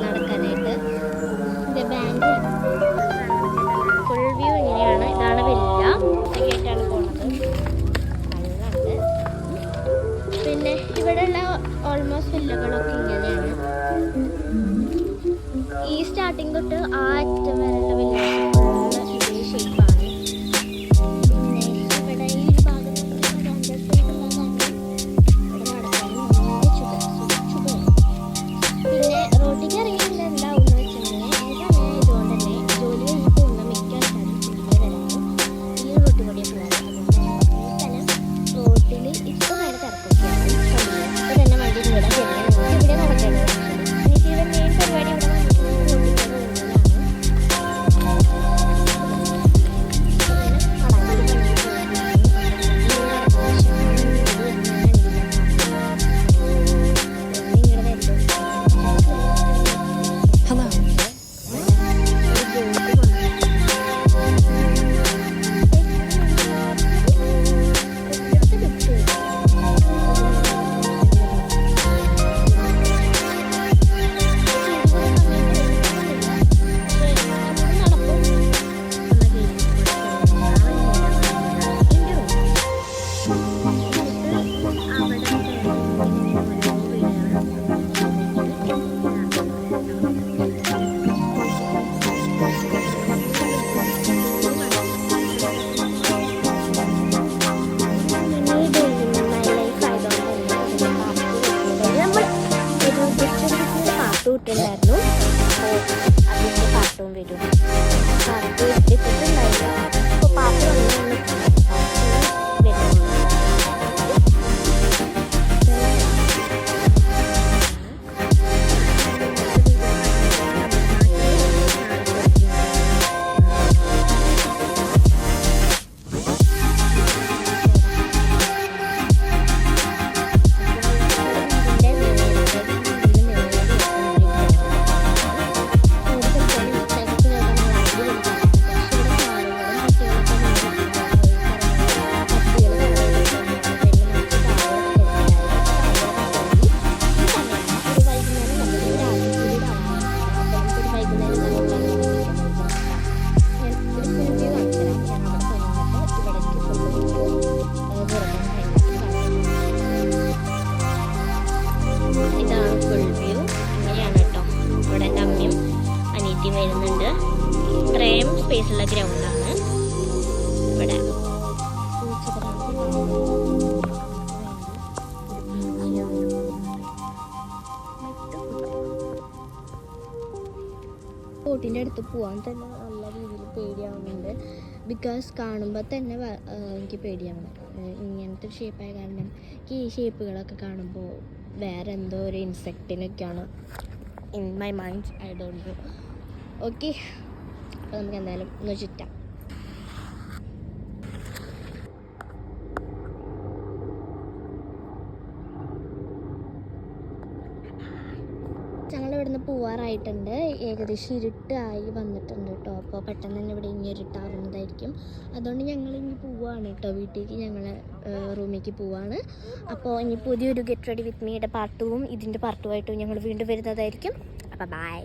നടക്കാനായിട്ട് bank full view ഇങ്ങനെയാണ്. ഇതാണ് വില്ല, ഗേറ്റാണ് പോകുന്നത്. നല്ലുണ്ട്. പിന്നെ ഇവിടെയുള്ള ഓൾമോസ്റ്റ് വില്ലകളൊക്കെ ഇങ്ങനെയാണ്. ഈ സ്റ്റാർട്ടിങ് തൊട്ട് ആ അറ്റം വരെയുള്ള വില്ല ഇതേ ഷേപ്പാണ്. പിന്നെ ഇവിടെ ഈ ഭാഗം പിന്നെ റോട്ടിക്ക് ഇറങ്ങിയില്ല എന്താവും എന്ന് വെച്ചിട്ടുണ്ടെങ്കിൽ ഈ സമയം ഇതുകൊണ്ട് തന്നെ ജോലി കഴിഞ്ഞ് പോകുന്ന മിക്ക ആൾക്കാരും തിരികെ വരാനും ഈ റോട്ടിൽ കൂടി പോകാറ്. അതുകൊണ്ട് ഈ സ്ഥലം റോട്ടിൽ ഇപ്പോൾ നേരെ തിരക്കൊക്കെയാണ്. ഇപ്പോൾ തന്നെ വണ്ടി ഇവിടെ ഇവിടെ നടക്കേണ്ടത്. എനിക്ക് ഇവിടെ മെയിൻ പരിപാടി ഇവിടെ ായിരുന്നു. അപ്പോൾ അതിൻ്റെ പാട്ടും വരും. പാട്ട് ഇട്ടിട്ടുണ്ടായില്ല. അപ്പോൾ പാട്ട് വന്നു വരുന്നുണ്ട്. ഇത്രയും സ്പേസുള്ള ഗ്രൗണ്ടാണ് ഇവിടെ. ബോട്ടിൻ്റെ അടുത്ത് പോകാൻ തന്നെ നല്ല രീതിയിൽ പേടിയാവുന്നുണ്ട്. ബിക്കോസ് കാണുമ്പോൾ തന്നെ എനിക്ക് പേടിയാവുന്നു. ഇങ്ങനത്തെ ഒരു ഷേപ്പായ കാരണം എനിക്ക് ഈ ഷേപ്പുകളൊക്കെ കാണുമ്പോൾ വേറെ എന്തോ ഒരു ഇൻസെക്റ്റിനൊക്കെയാണ് in my mind. I don't know. Okay, അപ്പോൾ നമുക്ക് എന്തായാലും ഒന്ന് ചുറ്റാം. ഞങ്ങൾ ഇവിടുന്ന് പോവാറായിട്ടുണ്ട്. ഏകദേശം ഇരുട്ടായി വന്നിട്ടുണ്ട് കേട്ടോ. അപ്പോൾ പെട്ടെന്ന് തന്നെ ഇവിടെ ഇനി ഇരുട്ടാവുന്നതായിരിക്കും. അതുകൊണ്ട് ഞങ്ങൾ ഇനി പോവുകയാണ് കേട്ടോ. വീട്ടിലേക്ക് ഞങ്ങൾ റൂമിലേക്ക് പോവാണ്. അപ്പോൾ ഇനി പുതിയൊരു ഗെറ്റ് റെഡി വിത്ത് മീയുടെ പാർട്ടും ഇതിൻ്റെ പാർട്ടുമായിട്ടും ഞങ്ങൾ വീണ്ടും വരുന്നതായിരിക്കും. അപ്പോൾ ബൈ.